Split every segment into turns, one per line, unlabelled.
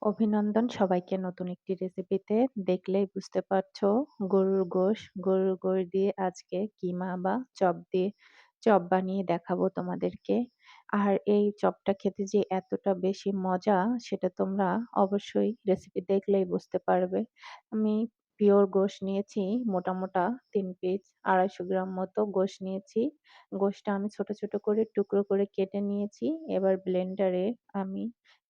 অভিনন্দন সবাইকে নতুন একটি রেসিপিতে। দেখলেই বুঝতে পারছো গরুর গোশ। গরুর গোশ দিয়ে আজকে কিমা বা চপ বানিয়ে দেখাবো তোমাদেরকে। আর এই চপটা খেতে যে এতটা বেশি মজা সেটা তোমরা অবশ্যই রেসিপি দেখলেই বুঝতে পারবে। আমি পিওর গোশ নিয়েছি, মোটা ৩ পিস ২৫০ গ্রাম মতো গোশ নিয়েছি। গোশটা আমি ছোট ছোট করে টুকরো করে কেটে নিয়েছি। এবার ব্লেন্ডারে আমি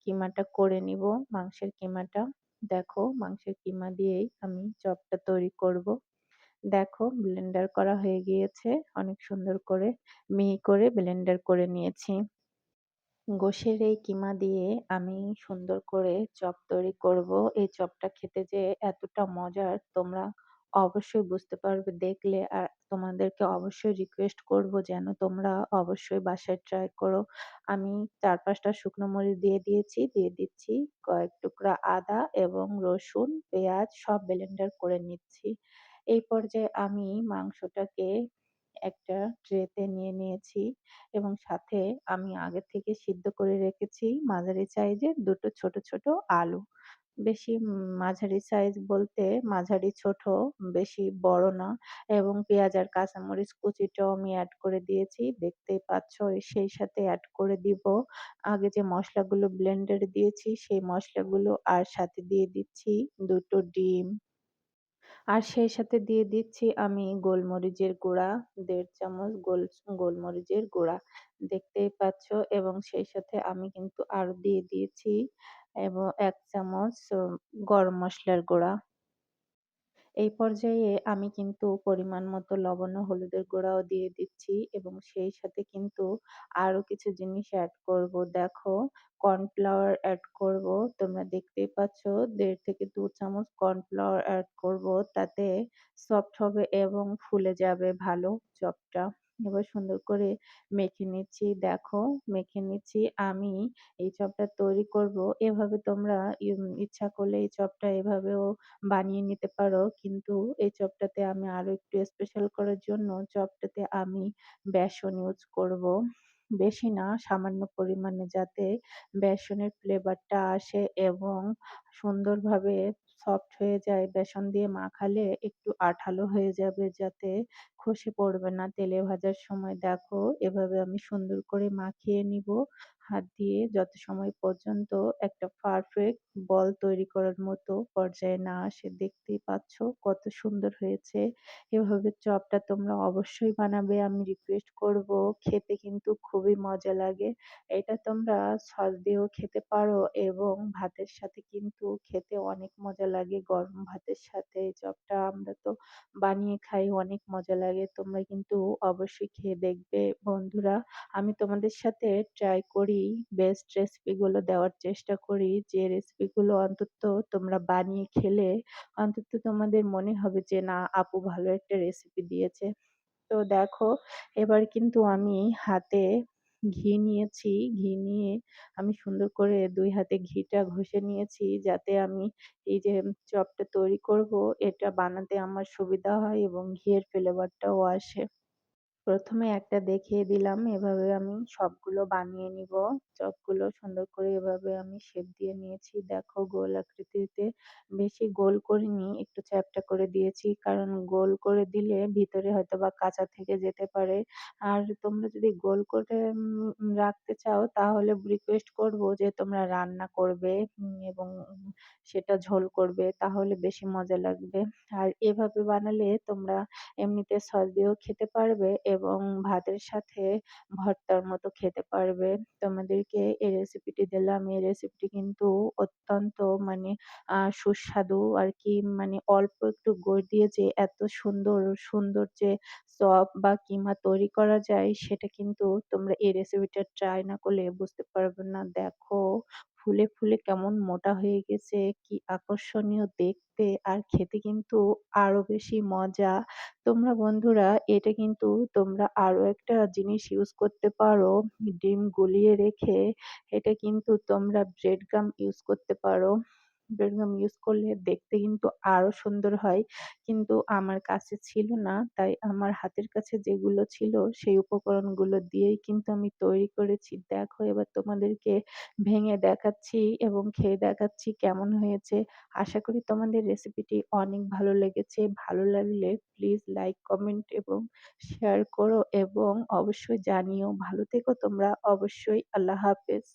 কিমাটা করে নিব, মাংসের কিমাটা। দেখো মাংসের কিমা দিয়েই আমি চপটা তৈরি করব। দেখো ব্লেন্ডার করা হয়ে গিয়েছে, অনেক সুন্দর করে মিহি করে ব্লেন্ডার করে নিয়েছি। গোশের এই কিমা দিয়ে আমি সুন্দর করে চপ তৈরি করব। এই চপটা খেতে যে এতটা মজার তোমরা অবশ্যই বুঝতে পারবে দেখলে। আর তোমাদেরকে অবশ্যই রিকোয়েস্ট করব যেন তোমরা অবশ্যই বাসায় ট্রাই করো। আমি ৪-৫টা শুকনো মরিচ দিয়ে দিচ্ছি কয়েক টুকরা আদা এবং রসুন, পেঁয়াজ সব ব্লেন্ডার করে নিচ্ছি। এই পর্যায়ে আমি মাংসটাকে একটা ট্রেতে নিয়ে নিয়েছি এবং সাথে আমি আগে থেকে সিদ্ধ করে রেখেছি মাঝারি সাইজের ২ টো ছোট ছোট আলু। বেশি মাঝারি সাইজ বলতে মাঝারি ছোট, বেশি বড় না। এবং পেঁয়াজ আর কাঁচামরিচ কুচিটাও আমি এড করে দিয়েছি। দেখতেই পাচ্ছ। সেই সাথে এড করে দিব আগে যে মসলাগুলো ব্লেন্ডারে দিয়েছি সেই মসলাগুলো, আর সাথে দিয়ে দিচ্ছি ২ টো ডিম। আর সেই সাথে দিয়ে দিচ্ছি আমি গোলমরিচের গুঁড়া, ১.৫ চামচ গোলমরিচের গুঁড়া। দেখতেই পাচ্ছ। এবং সেই সাথে আমি কিন্তু আরো দিয়ে দিয়েছি এবং ১ চামচ গরম মসলার গুঁড়া। এই পর্যায়ে আমি কিন্তু পরিমাণ মতো লবণ ও হলুদের গুঁড়াও দিয়ে দিচ্ছি এবং সেই সাথে কিন্তু আরো কিছু জিনিস এড করব। দেখো কর্নফ্লাওয়ার এড করব। তোমরা দেখতেই পাচ্ছ ১.৫ থেকে ২ চামচ কর্নফ্লাওয়ার এড করব। তাতে সফট হবে এবং ফুলে যাবে ভালো চপটা। এবার সুন্দর করে মেখে নিচ্ছি। দেখো মেখে নিচ্ছি। আমি এই চপটা তৈরি করব। এভাবে তোমরা ইচ্ছা করলে এই চপটা এভাবেও বানিয়ে নিতে পারো। কিন্তু এই চপটাতে আমি আরো একটু স্পেশাল করার জন্য চপটাতে আমি বেসন ইউজ করব। বেশি না, সামান্য পরিমাণে, যাতে বেসনের ফ্লেভারটা আসে এবং সুন্দরভাবে সফট হয়ে যায়। বেসন দিয়ে মাখালে একটু আঠালো হয়ে যাবে, যাতে খসে পড়বে না তেলে ভাজার সময়। দেখো এভাবে আমি সুন্দর করে মাখিয়ে নিব হাত দিয়ে, যত সময় পর্যন্ত একটা পারফেক্ট বল তৈরি করার মতো পর্যায়ে না আসে। দেখতেই পাচ্ছ কত সুন্দর হয়েছে। এভাবে চপটা তোমরা অবশ্যই বানাবে, আমি রিকোয়েস্ট করব। খেতে কিন্তু খুবই মজা লাগে। এটা তোমরা সস দিয়েও খেতে পারো এবং ভাতের সাথে কিন্তু খেতে অনেক মজা লাগে। গরম ভাতের সাথে এই চপটা আমরা তো বানিয়ে খাই, অনেক মজা লাগে। তোমরা কিন্তু অবশ্যই খেয়ে দেখবে বন্ধুরা। আমি তোমাদের সাথে ট্রাই করি, বেস্ট রেসিপি গুলো দেওয়ার চেষ্টা করি, যে রেসিপি গুলো অন্তত তোমরা বানিয়ে খেলে অন্তত তোমাদের মনে হবে যে না, আপু ভালো একটা রেসিপি দিয়েছে। তো দেখো এবার কিন্তু আমি হাতে ঘি নিয়েছি। ঘি নিয়ে আমি সুন্দর করে ২ হাতে ঘিটা ঘষে নিয়েছি, যাতে আমি এই যে চপটা তৈরি করব এটা বানাতে আমার সুবিধা হয় এবং ঘিয়ের ফ্লেভারটাও আসে। প্রথমে একটা দেখিয়ে দিলাম, এভাবে আমি সবগুলো বানিয়ে নিব। চপগুলো সুন্দর করে এভাবে আমি শেপ দিয়ে নিয়েছি। দেখো গোল আকৃতিতে, বেশি গোল করিনি, একটু চ্যাপ্টা করে দিয়েছি, কারণ গোল করে দিলে ভিতরে হয়তোবা কাঁচা থেকে যেতে পারে। আর তোমরা যদি গোল করে রাখতে চাও তাহলে রিকোয়েস্ট করব যে তোমরা রান্না করবে এবং সেটা ঝোল করবে, তাহলে বেশি মজা লাগবে। আর এভাবে বানালে তোমরা এমনিতে সস দিয়েও খেতে পারবে এবং ভাতের সাথে ভর্তার মতো খেতে পারবে। তোমাদেরকে এই রেসিপিটি দিলাম। এই রেসিপিটি কিন্তু অত্যন্ত মানে সুস্বাদু আরকি। মানে অল্প একটু গুড় দিয়ে যে এত সুন্দর যে চপ বা কিমা তৈরি করা যায়, সেটা কিন্তু তোমরা এই রেসিপিটা ট্রাই না করলে বুঝতে পারবে না। দেখো ফুলে কেমন মোটা হয়ে গেছে, কি আকর্ষণীয় দেখতে, আর খেতে কিন্তু আরো বেশি মজা। তোমরা বন্ধুরা এটা কিন্তু তোমরা আরো একটা জিনিস ইউজ করতে পারো। ডিম গুলিয়ে রেখে এটা কিন্তু তোমরা ব্রেড গাম ইউজ করতে পারো। বেলগাম ইউজ করলে দেখতে কিন্তু আরো সুন্দর হয়। কিন্তু আমার কাছে ছিল না। তাই আমার হাতের কাছে যেগুলো ছিল সেই উপকরণগুলো দিয়েই কিন্তু আমি তৈরি করেছি। দেখো এবার তোমাদেরকে ভেঙে দেখাচ্ছি এবং খেয়ে দেখাচ্ছি কেমন হয়েছে। আশা করি তোমাদের রেসিপিটি অনেক ভালো লেগেছে। ভালো লাগলে প্লিজ লাইক, কমেন্ট এবং শেয়ার করো এবং অবশ্যই জানিও। ভালো থেকো তোমরা। অবশ্যই। আল্লাহ হাফেজ।